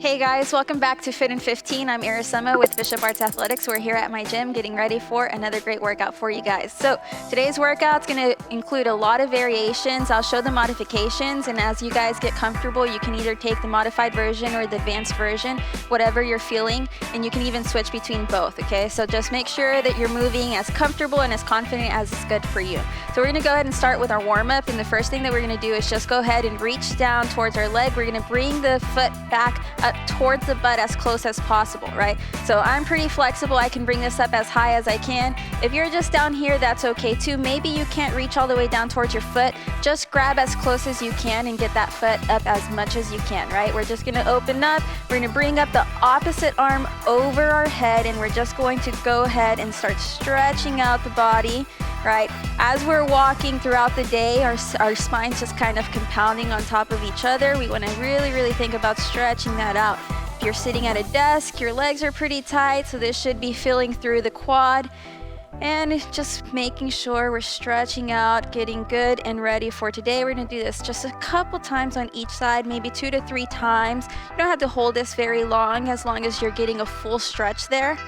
Hey guys, welcome back to Fit-in-15. I'm Irasema with Bishop Arts Athletics. We're here at my gym getting ready for another great workout for you guys. So today's workout's gonna include a lot of variations. I'll show the modifications, and as you guys get comfortable, you can either take the modified version or the advanced version, whatever you're feeling, and you can even switch between both, okay? So just make sure that you're moving as comfortable and as confident as is good for you. So we're gonna go ahead and start with our warm-up, and the first thing that we're gonna do is just go ahead and reach down towards our leg. We're gonna bring the foot back up towards the butt as close as possible, right? So I'm pretty flexible. I can bring this up as high as I can. If you're just down here, that's okay too. Maybe you can't reach all the way down towards your foot. Just grab as close as you can and get that foot up as much as you can, right? We're just gonna open up. We're gonna bring up the opposite arm over our head, and we're just going to go ahead and start stretching out the body, right? As we're walking throughout the day, our spine's just kind of compounding on top of each other. We wanna really think about stretching that out. If you're sitting at a desk, your legs are pretty tight, so this should be filling through the quad. And just making sure we're stretching out, getting good and ready for today. We're gonna do this just a couple times on each side, maybe 2 to 3 times. You don't have to hold this very long as you're getting a full stretch there.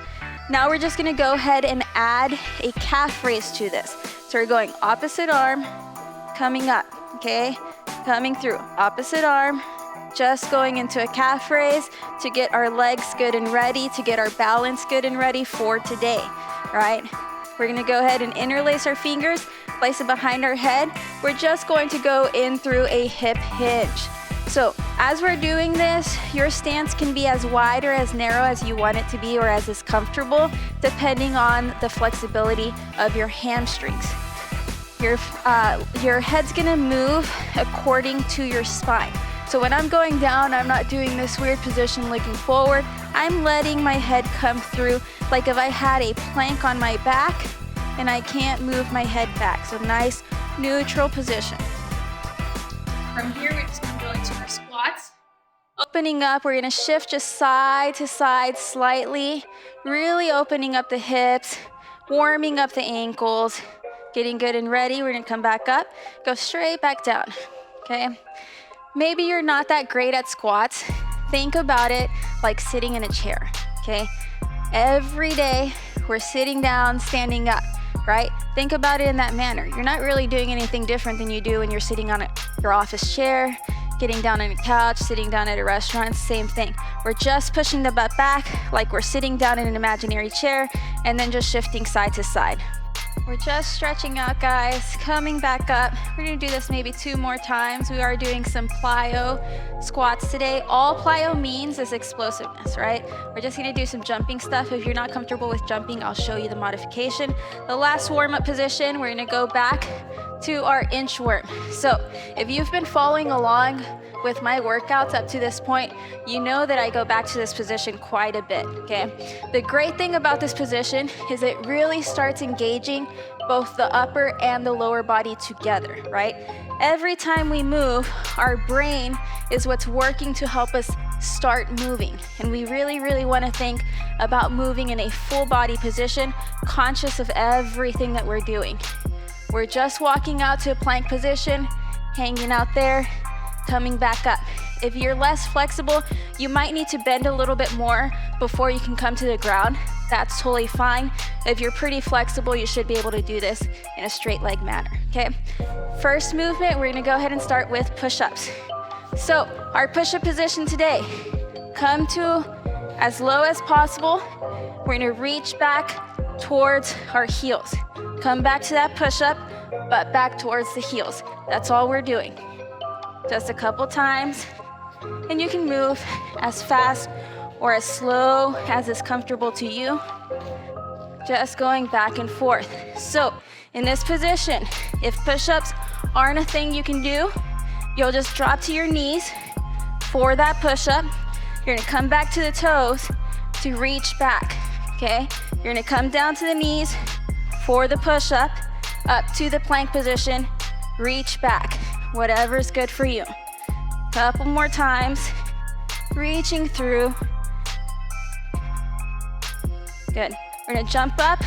Now we're just gonna go ahead and add a calf raise to this. So we're going opposite arm, coming up, okay? Coming through, opposite arm, just going into a calf raise to get our legs good and ready, to get our balance good and ready for today, right? We're gonna go ahead and interlace our fingers, place it behind our head. We're just going to go in through a hip hinge. So as we're doing this, your stance can be as wide or as narrow as you want it to be, or as is comfortable, depending on the flexibility of your hamstrings. Your head's gonna move according to your spine. So when I'm going down, I'm not doing this weird position looking forward. I'm letting my head come through like if I had a plank on my back and I can't move my head back. So nice neutral position. From here, we're just gonna go into our squats. Opening up, we're gonna shift just side to side slightly, really opening up the hips, warming up the ankles, getting good and ready. We're gonna come back up, go straight back down, okay? Maybe you're not that great at squats. Think about it like sitting in a chair, okay? Every day, we're sitting down, standing up, right? Think about it in that manner. You're not really doing anything different than you do when you're sitting on your office chair, getting down on a couch, sitting down at a restaurant, same thing. We're just pushing the butt back like we're sitting down in an imaginary chair, and then just shifting side to side. We're just stretching out, guys, coming back up. We're gonna do this maybe 2 more times. We are doing some plyo squats today. All plyo means is explosiveness, right? We're just gonna do some jumping stuff. If you're not comfortable with jumping, I'll show you the modification. The last warm-up position, we're gonna go back to our inchworm. So if you've been following along with my workouts up to this point, you know that I go back to this position quite a bit, okay? The great thing about this position is it really starts engaging both the upper and the lower body together, right? Every time we move, our brain is what's working to help us start moving. And we really wanna think about moving in a full body position, conscious of everything that we're doing. We're just walking out to a plank position, hanging out there, coming back up. If you're less flexible, you might need to bend a little bit more before you can come to the ground. That's totally fine. If you're pretty flexible, you should be able to do this in a straight leg manner, okay? First movement, we're gonna go ahead and start with push-ups. So our push-up position today, come to as low as possible. We're gonna reach back towards our heels. Come back to that push-up, but back towards the heels. That's all we're doing. Just a couple times, and you can move as fast or as slow as is comfortable to you. Just going back and forth. So in this position, if push-ups aren't a thing you can do, you'll just drop to your knees for that push-up. You're gonna come back to the toes to reach back, okay? You're gonna come down to the knees for the push-up, up to the plank position, reach back. Whatever's good for you. Couple more times, reaching through. Good. We're gonna jump up.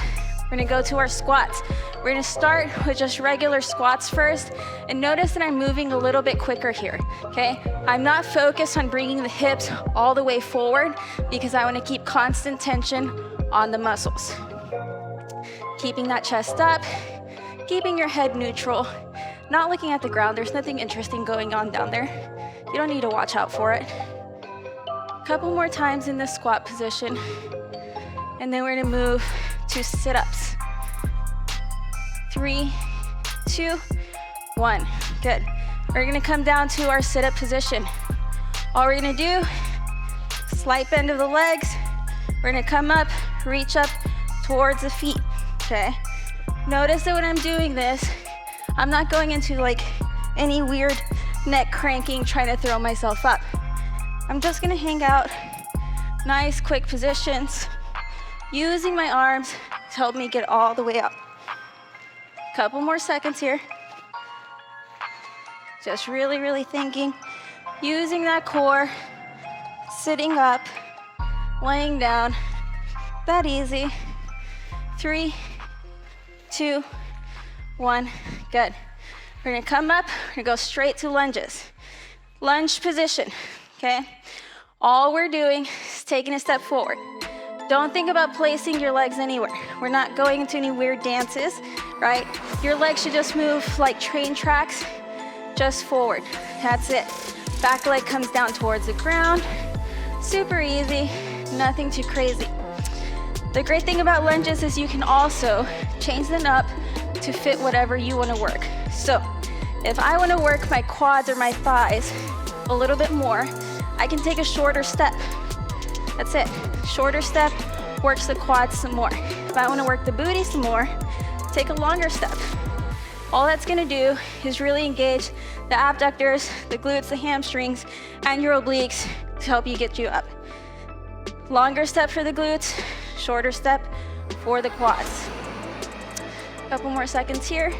We're gonna go to our squats. We're gonna start with just regular squats first, and notice that I'm moving a little bit quicker here, okay? I'm not focused on bringing the hips all the way forward because I want to keep constant tension on the muscles. Keeping that chest up, keeping your head neutral, not looking at the ground. There's nothing interesting going on down there. You don't need to watch out for it. Couple more times in this squat position, and then we're gonna move to sit-ups. 3, 2, 1. Good. We're gonna come down to our sit-up position. All we're gonna do, slight bend of the legs. We're gonna come up, reach up towards the feet, okay? Notice that when I'm doing this, I'm not going into like any weird neck cranking, trying to throw myself up. I'm just gonna hang out, nice quick positions, using my arms to help me get all the way up. Couple more seconds here. Just really, really thinking, using that core, sitting up, laying down, that easy. 3, 2, 1, good. We're gonna come up, we're gonna go straight to lunges. Lunge position, okay? All we're doing is taking a step forward. Don't think about placing your legs anywhere. We're not going into any weird dances, right? Your legs should just move like train tracks, just forward. That's it. Back leg comes down towards the ground. Super easy, nothing too crazy. The great thing about lunges is you can also change them up to fit whatever you want to work. So if I want to work my quads or my thighs a little bit more, I can take a shorter step. That's it. Shorter step works the quads some more. If I want to work the booty some more, take a longer step. All that's going to do is really engage the abductors, the glutes, the hamstrings, and your obliques to help you get you up. Longer step for the glutes, shorter step for the quads. Couple more seconds here.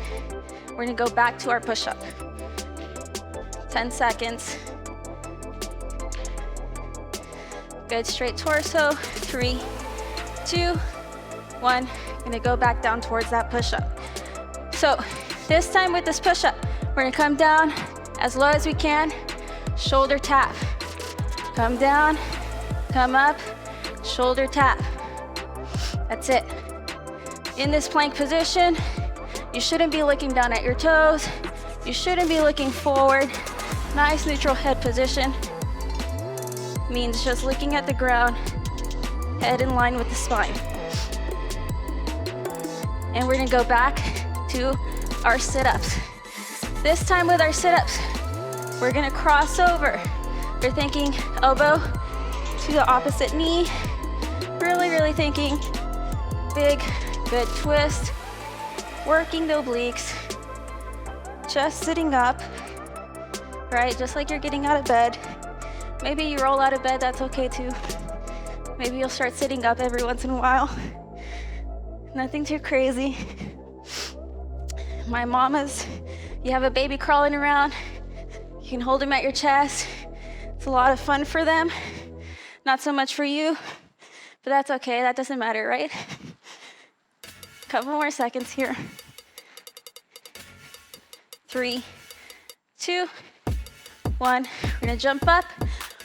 We're gonna go back to our push-up. 10 seconds. Good, straight torso. 3, 2, 1. Gonna go back down towards that push-up. So this time with this push-up, we're gonna come down as low as we can, shoulder tap. Come down, come up, shoulder tap. That's it. In this plank position, you shouldn't be looking down at your toes. You shouldn't be looking forward. Nice neutral head position. Means just looking at the ground, head in line with the spine. And we're gonna go back to our sit-ups. This time with our sit-ups, we're gonna cross over. We're thinking elbow to the opposite knee. Really, really thinking big, good twist. Working the obliques. Just sitting up, right? Just like you're getting out of bed. Maybe you roll out of bed, that's okay too. Maybe you'll start sitting up every once in a while. Nothing too crazy. My mamas, you have a baby crawling around, you can hold him at your chest. It's a lot of fun for them. Not so much for you, but that's okay, that doesn't matter, right? Couple more seconds here. 3, 2, 1. We're gonna jump up.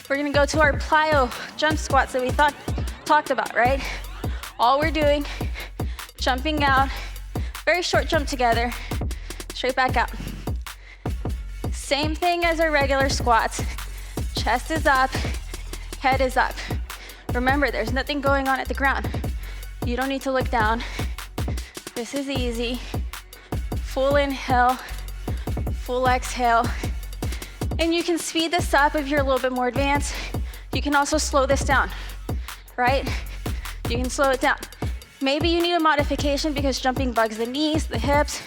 We're gonna go to our plyo jump squats that we talked about, right? All we're doing, jumping out, very short jump together, straight back out. Same thing as our regular squats. Chest is up, head is up. Remember, there's nothing going on at the ground. You don't need to look down. This is easy. Full inhale, full exhale. And you can speed this up if you're a little bit more advanced. You can also slow this down, right? You can slow it down. Maybe you need a modification because jumping bugs the knees, the hips.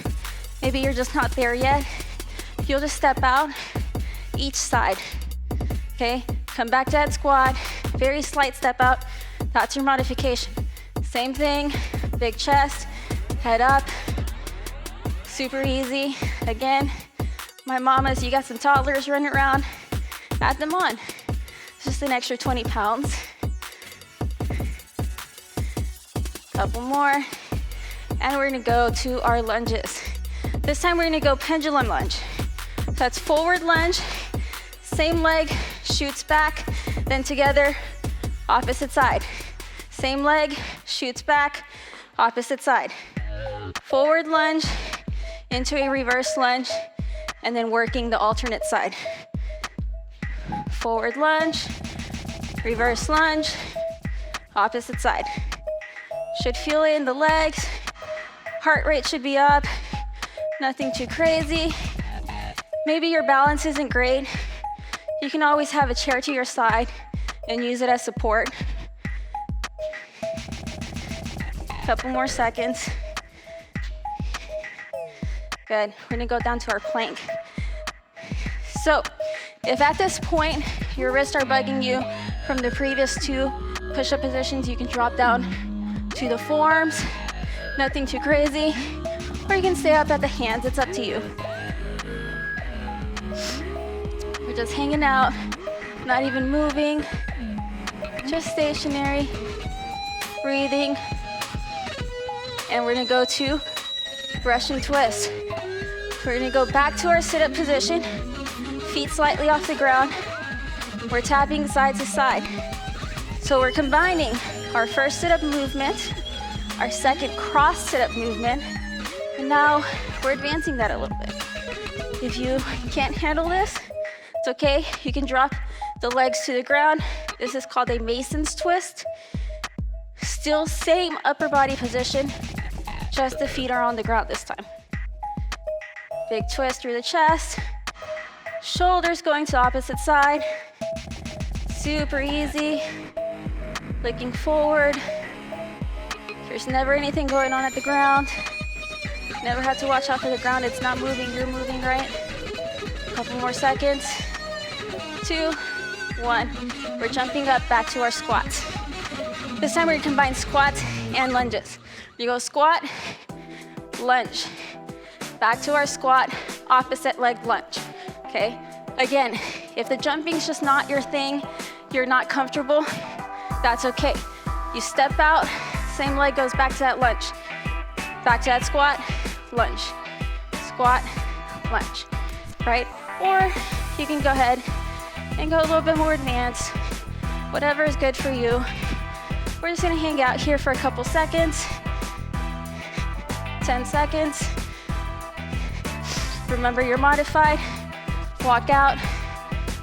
Maybe you're just not there yet. You'll just step out each side, okay? Come back to that squat, very slight step out. That's your modification. Same thing, big chest, head up, super easy. Again, my mamas, you got some toddlers running around, add them on. It's just an extra 20 pounds. Couple more, and we're gonna go to our lunges. This time we're gonna go pendulum lunge. So that's forward lunge, Same leg, shoots back, then together, opposite side. Same leg, shoots back, opposite side. Forward lunge into a reverse lunge, and then working the alternate side. Forward lunge, reverse lunge, opposite side. Should feel it in the legs. Heart rate should be up, nothing too crazy. Maybe your balance isn't great. You can always have a chair to your side and use it as support. Couple more seconds. Good, we're gonna go down to our plank. So, if at this point your wrists are bugging you from the previous two push-up positions, you can drop down to the forearms, nothing too crazy, or you can stay up at the hands, it's up to you. We're just hanging out, not even moving, just stationary, breathing, and we're gonna go to Russian twist. We're gonna go back to our sit-up position, feet slightly off the ground. We're tapping side to side. So we're combining our first sit-up movement, our second cross sit-up movement, and now we're advancing that a little bit. If you can't handle this, it's okay. You can drop the legs to the ground. This is called a Mason's twist. Still same upper body position, just the feet are on the ground this time. Big twist through the chest. Shoulders going to the opposite side. Super easy. Looking forward. There's never anything going on at the ground. Never have to watch out for the ground. It's not moving, you're moving, right? Couple more seconds. 2, 1. We're jumping up back to our squats. This time we're gonna combine squats and lunges. You go squat, lunge. Back to our squat, opposite leg lunge, okay? Again, if the jumping's just not your thing, you're not comfortable, that's okay. You step out, same leg goes back to that lunge. Back to that squat, lunge. Squat, lunge, right? Or you can go ahead and go a little bit more advanced, whatever is good for you. We're just gonna hang out here for a couple seconds. 10 seconds. Remember you're modified. Walk out,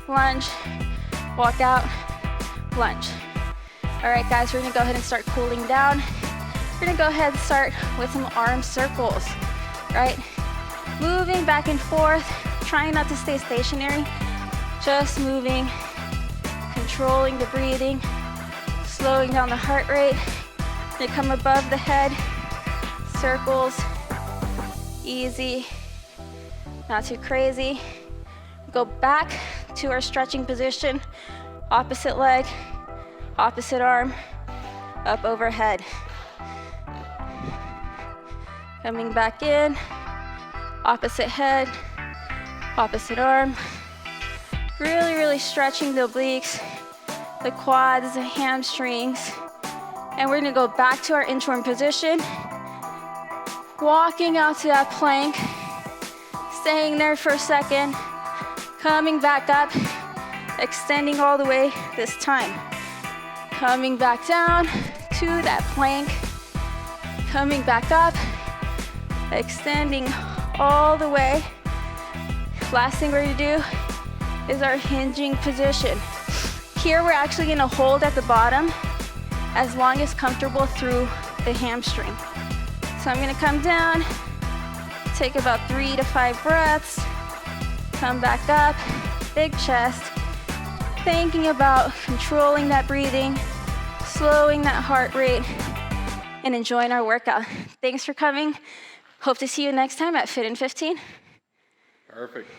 lunge, walk out, lunge. All right, guys, we're gonna go ahead and start cooling down. We're gonna go ahead and start with some arm circles, right? Moving back and forth, trying not to stay stationary, just moving, controlling the breathing, slowing down the heart rate. They come above the head, circles, easy, not too crazy. Go back to our stretching position, opposite leg, opposite arm, up overhead. Coming back in, opposite head, opposite arm. Really, really stretching the obliques, the quads, the hamstrings. And we're gonna go back to our inchworm position, walking out to that plank, staying there for a second, coming back up, extending all the way this time. Coming back down to that plank, coming back up, extending all the way. Last thing we're gonna do is our hinging position. Here we're actually gonna hold at the bottom as long as comfortable through the hamstring. So I'm gonna come down, take about 3 to 5 breaths, come back up, big chest, thinking about controlling that breathing, slowing that heart rate, and enjoying our workout. Thanks for coming. Hope to see you next time at Fit-in-15. Perfect.